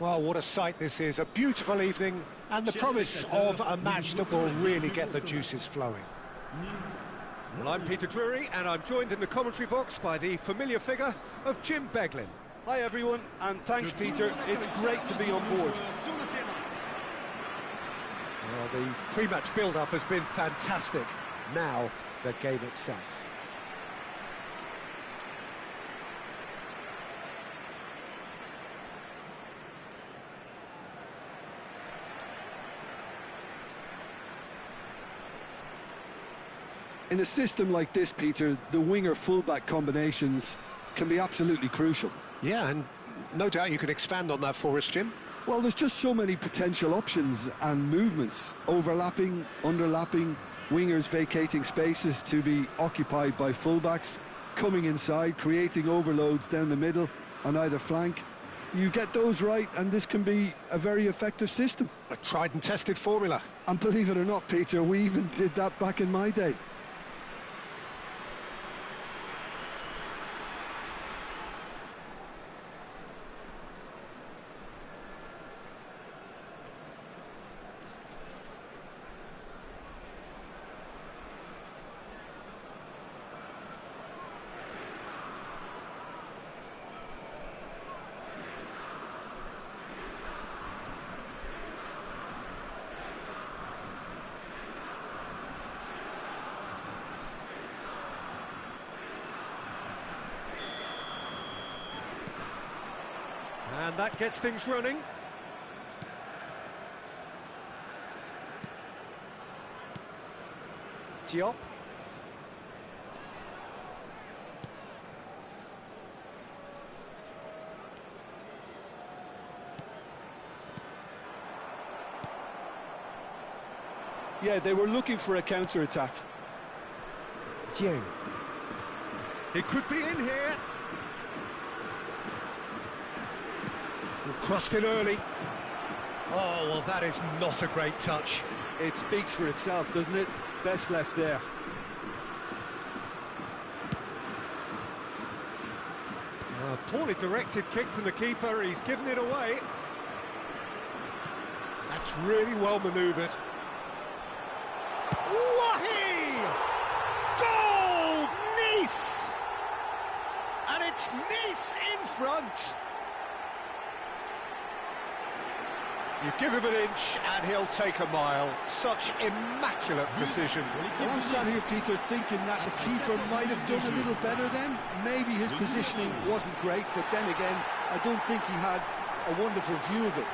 Well, what a sight this is. A beautiful evening and the promise of a match that will really get the juices flowing. Well, I'm Peter Drury, and I'm joined in the commentary box by the familiar figure of Jim Beglin. Hi everyone, and thanks Peter, it's great to be on board. Well, the pre-match build-up has been fantastic. Now, the game itself. In a system like this, Peter, the winger-fullback combinations can be absolutely crucial. Yeah, and no doubt you could expand on that for us, Jim. Well, there's just so many potential options and movements. Overlapping, underlapping, wingers vacating spaces to be occupied by fullbacks, coming inside, creating overloads down the middle on either flank. You get those right, and this can be a very effective system. A tried and tested formula. And believe it or not, Peter, we even did that back in my day. And that gets things running. Diop. Yeah, they were looking for a counter-attack. Dieng. It could be in here. Crossed in early. Oh, well, that is not a great touch. It speaks for itself, doesn't it? Best left there. A poorly directed kick from the keeper, he's given it away. That's really well manoeuvred. Wahi! Goal! Nice! And it's Nice in front. You give him an inch and he'll take a mile. Such immaculate precision. Well, I'm sat here, Peter, thinking that the keeper might have done a little better then. Maybe his positioning wasn't great, but then again, I don't think he had a wonderful view of it.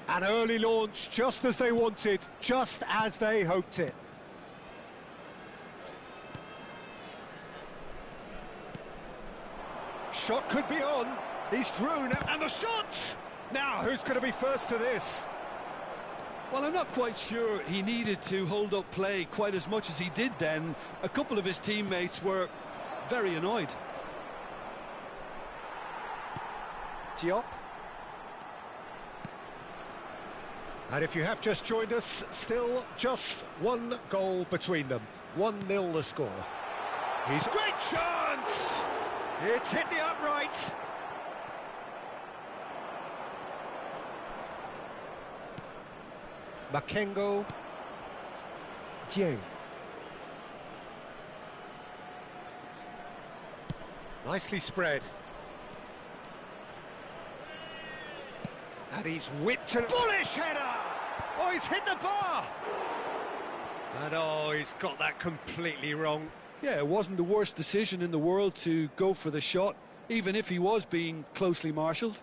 An early launch, just as they wanted, just as they hoped it. Shot could be on. He's through now, and the shot! Now, who's going to be first to this? Well, I'm not quite sure he needed to hold up play quite as much as he did then. A couple of his teammates were very annoyed. Diop. And if you have just joined us, still just one goal between them. 1-0 the score. He's great chance! It's hit the upright. Makengo. Dieng. Nicely spread. And he's whipped a bullish header! Oh, he's hit the bar! And oh, he's got that completely wrong. Yeah, it wasn't the worst decision in the world to go for the shot, even if he was being closely marshalled.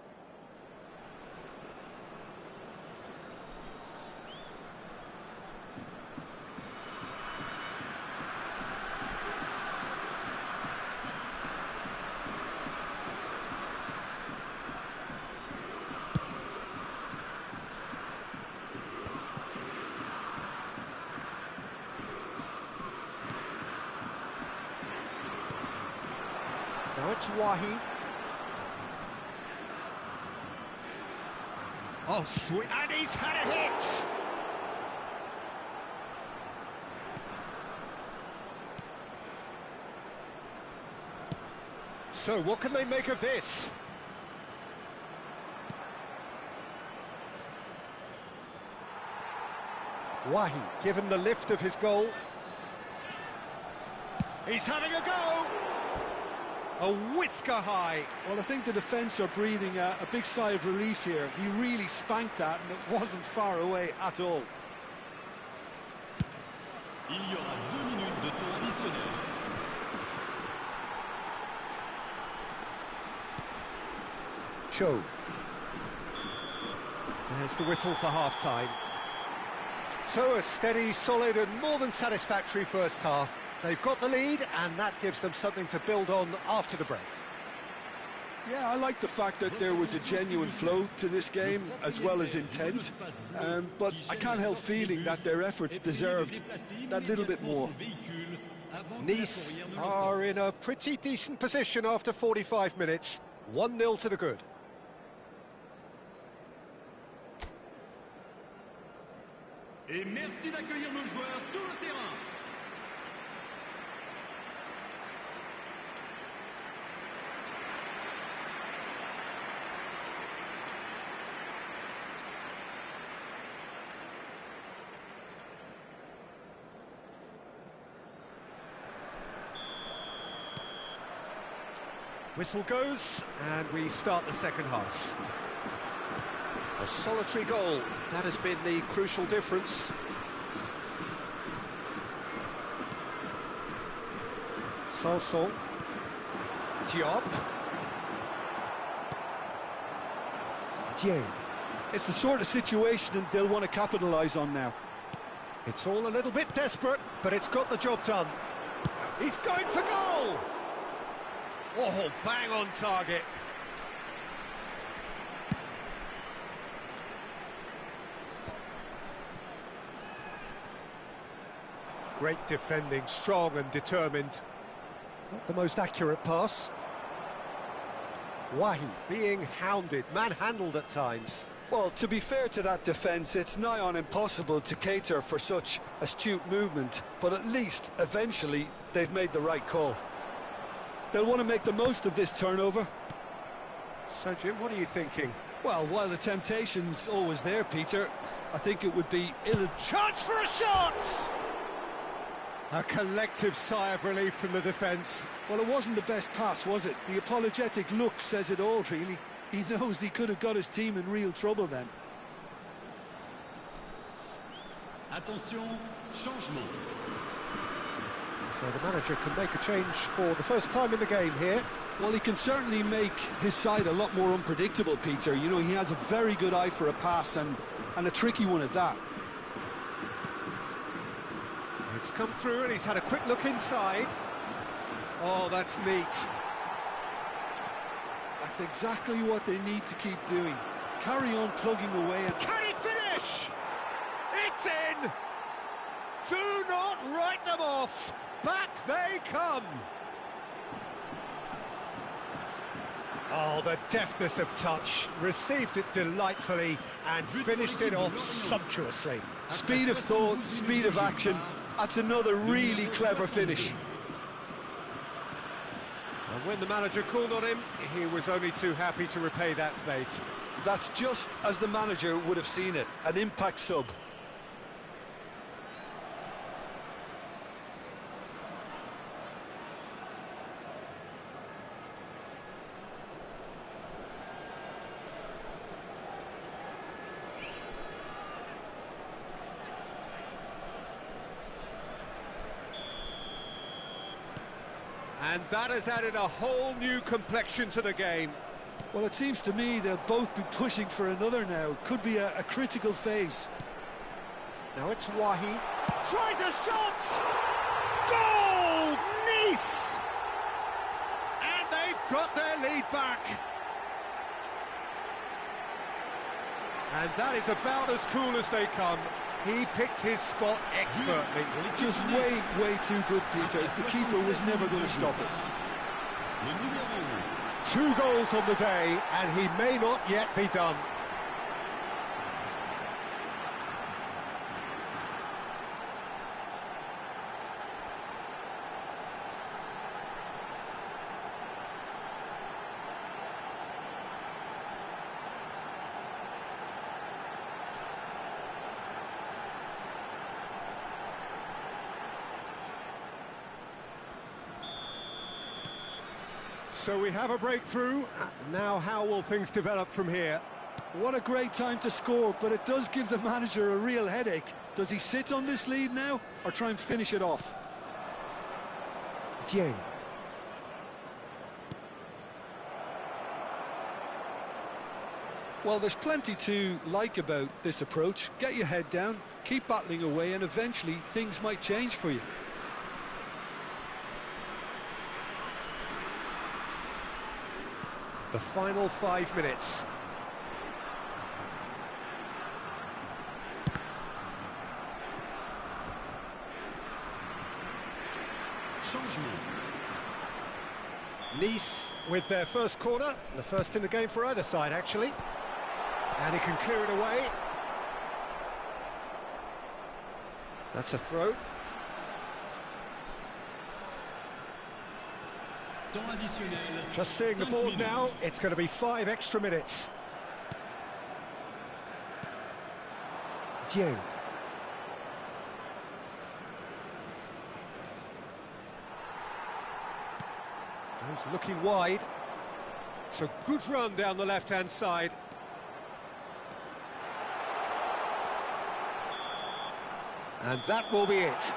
Now it's Wahi. Oh, sweet. And he's had a hit! So, what can they make of this? Wahi, given the lift of his goal. He's having a go! A whisker high. Well, I think the defence are breathing a big sigh of relief here. He really spanked that, and it wasn't far away at all. Il y aura 2 minutes de temps additionnel. Cho. There's the whistle for half-time. So a steady, solid and more than satisfactory first half. They've got the lead and that gives them something to build on after the break. Yeah, I like the fact that there was a genuine flow to this game as well as intent, but I can't help feeling that their efforts deserved that little bit more. Nice are in a pretty decent position after 45 minutes. 1-0 to the good. Et merci d'accueillir nos joueurs sur le terrain. Whistle goes, and we start the second half. A solitary goal, that has been the crucial difference. Sanson. Diop. Dieng. It's the sort of situation that they'll want to capitalise on now. It's all a little bit desperate, but it's got the job done. He's going for goal! Oh, bang on target. Great defending, strong and determined. Not the most accurate pass. Wahi being hounded, manhandled at times. Well, to be fair to that defence, it's nigh on impossible to cater for such astute movement, but at least, eventually, they've made the right call. They'll want to make the most of this turnover. So, Jim, what are you thinking? Well, while the temptation's always there, Peter, I think it would be ill... Chance for a shot! A collective sigh of relief from the defence. Well, it wasn't the best pass, was it? The apologetic look says it all, really. He knows he could have got his team in real trouble then. Attention, changement. So the manager can make a change for the first time in the game here. Well, he can certainly make his side a lot more unpredictable, Peter. You know, he has a very good eye for a pass and a tricky one at that. It's come through and he's had a quick look inside. Oh, that's neat. That's exactly what they need to keep doing. Carry on plugging away and... Can he finish? It's in! Do not write them off! Back they come! Oh, the deftness of touch. Received it delightfully and finished it off sumptuously. Speed of thought, speed of action. That's another really clever finish. And when the manager called on him, he was only too happy to repay that faith. That's just as the manager would have seen it, an impact sub. And that has added a whole new complexion to the game. Well, it seems to me they'll both be pushing for another now. Could be a critical phase. Now it's Wahi. Tries a shot! Goal! Nice! And they've got their lead back. And that is about as cool as they come. He picked his spot expertly. Just way, way too good, Peter. The keeper was never going to stop it. Le numéro 2 goals on the day, and he may not yet be done. So we have a breakthrough. Now how will things develop from here? What a great time to score, but it does give the manager a real headache. Does he sit on this lead now, or try and finish it off? Dieng. Well, there's plenty to like about this approach. Get your head down, keep battling away, and eventually things might change for you. The final 5 minutes. changement. Nice with their first corner, the first in the game for either side, actually. And he can clear it away. That's a throw. Temps additionnel. Just seeing the 5 board minutes. now, it's going to be 5 extra minutes. Dieng. He's looking wide. It's a good run down the left-hand side. And that will be it.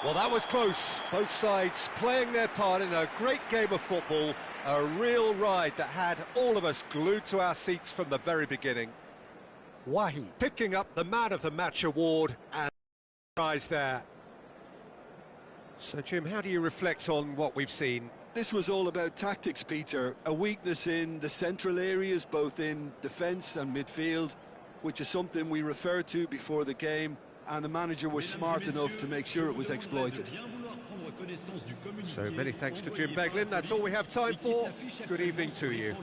Well, that was close. Both sides playing their part in a great game of football. A real ride that had all of us glued to our seats from the very beginning. Wahi picking up the Man of the Match award and prize there. So, Jim, how do you reflect on what we've seen? This was all about tactics, Peter. A weakness in the central areas, both in defence and midfield, which is something we referred to before the game, and the manager was smart enough to make sure it was exploited. So many thanks to Jim Beglin. That's all we have time for. Good evening to you.